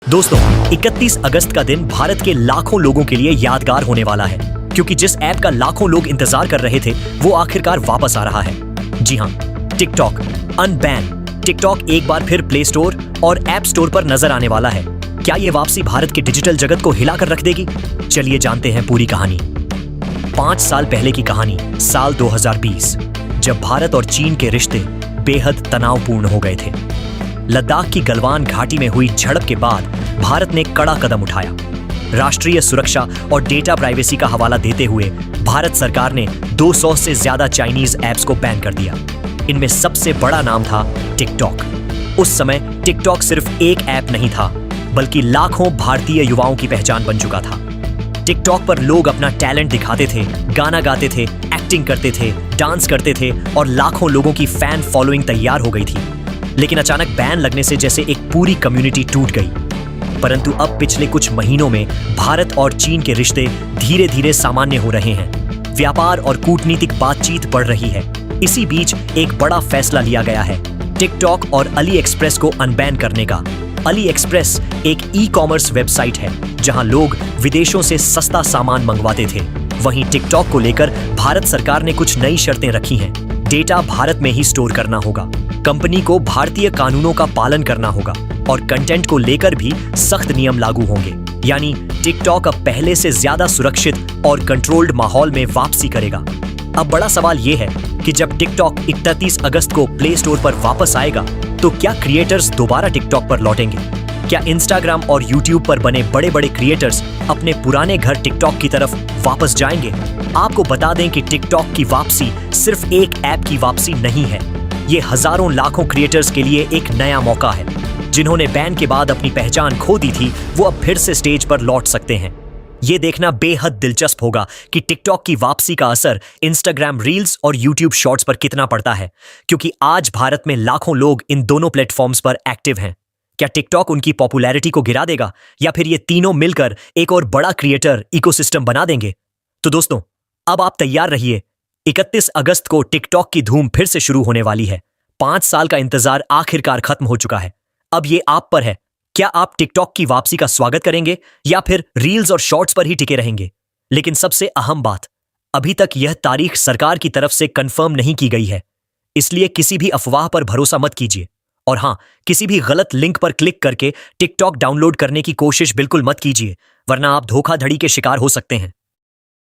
दोस्तों, 31 अगस्त का दिन भारत के लाखों लोगों के लिए यादगार होने वाला है, क्योंकि जिस ऐप का लाखों लोग इंतजार कर रहे थे वो आखिरकार वापस आ रहा है। जी हाँ, टिकटॉक अनबैन। टिकटॉक एक बार फिर प्ले स्टोर और ऐप स्टोर पर नजर आने वाला है। क्या ये वापसी भारत के डिजिटल जगत को हिलाकर रख देगी? चलिए जानते हैं पूरी कहानी। 5 साल पहले की कहानी, साल 2020, जब भारत और चीन के रिश्ते बेहद तनावपूर्ण हो गए थे। लद्दाख की गलवान घाटी में हुई झड़प के बाद भारत ने कड़ा कदम उठाया। राष्ट्रीय सुरक्षा और डेटा प्राइवेसी का हवाला देते हुए भारत सरकार ने 200 से ज्यादा चाइनीज ऐप्स को बैन कर दिया। इनमें सबसे बड़ा नाम था टिकटॉक। उस समय टिकटॉक सिर्फ एक ऐप नहीं था, बल्कि लाखों भारतीय युवाओं की पहचान बन चुका था। टिकटॉक पर लोग अपना टैलेंट दिखाते थे, गाना गाते थे, एक्टिंग करते थे, डांस करते थे और लाखों लोगों की फैन फॉलोइंग तैयार हो गई थी। लेकिन अचानक बैन लगने से जैसे एक पूरी कम्युनिटी टूट गई। परंतु अब पिछले कुछ महीनों में भारत और चीन के रिश्ते धीरे धीरे सामान्य हो रहे हैं। व्यापार और कूटनीतिक बातचीत बढ़ रही है। इसी बीच एक बड़ा फैसला लिया गया है, टिकटॉक और अली एक्सप्रेस को अनबैन करने का। अली एक्सप्रेस एक ई-कॉमर्स वेबसाइट है जहां लोग विदेशों से सस्ता सामान मंगवाते थे। वहीं टिकटॉक को लेकर भारत सरकार ने कुछ नई शर्तें रखी हैं। डेटा भारत में ही स्टोर करना होगा, कंपनी को भारतीय कानूनों का पालन करना होगा और कंटेंट को लेकर भी सख्त नियम लागू होंगे। यानी टिकटॉक अब पहले से ज्यादा सुरक्षित और कंट्रोल्ड माहौल में वापसी करेगा। अब बड़ा सवाल यह है कि जब टिकटॉक 31 अगस्त को प्ले स्टोर पर वापस आएगा तो क्या क्रिएटर्स दोबारा टिकटॉक पर लौटेंगे? क्या इंस्टाग्राम और यूट्यूब पर बने बड़े बड़े क्रिएटर्स अपने पुराने घर टिकटॉक की तरफ वापस जाएंगे? आपको बता दें कि टिकटॉक की वापसी सिर्फ एक ऐप की वापसी नहीं है। ये हजारों लाखों क्रिएटर्स के लिए एक नया मौका है। जिन्होंने बैन के बाद अपनी पहचान खो दी थी, वो अब फिर से स्टेज पर लौट सकते हैं। ये देखना बेहद दिलचस्प होगा कि टिकटॉक की वापसी का असर इंस्टाग्राम रील्स और यूट्यूब शॉर्ट्स पर कितना पड़ता है, क्योंकि आज भारत में लाखों लोग इन दोनों प्लेटफॉर्म्स पर एक्टिव हैं। क्या टिकटॉक उनकी पॉपुलैरिटी को गिरा देगा या फिर ये तीनों मिलकर एक और बड़ा क्रिएटर इकोसिस्टम बना देंगे? तो दोस्तों, अब आप तैयार रहिए। 31 अगस्त को टिकटॉक की धूम फिर से शुरू होने वाली है। 5 साल का इंतजार आखिरकार खत्म हो चुका है। अब ये आप पर है। क्या आप टिकटॉक की वापसी का स्वागत करेंगे या फिर रील्स और शॉर्ट्स पर ही टिके रहेंगे? लेकिन सबसे अहम बात, अभी तक यह तारीख सरकार की तरफ से कंफर्म नहीं की गई है। इसलिए किसी भी अफवाह पर भरोसा मत कीजिए। और हां, किसी भी गलत लिंक पर क्लिक करके टिकटॉक डाउनलोड करने की कोशिश बिल्कुल मत कीजिए, वरना आप धोखाधड़ी के शिकार हो सकते हैं।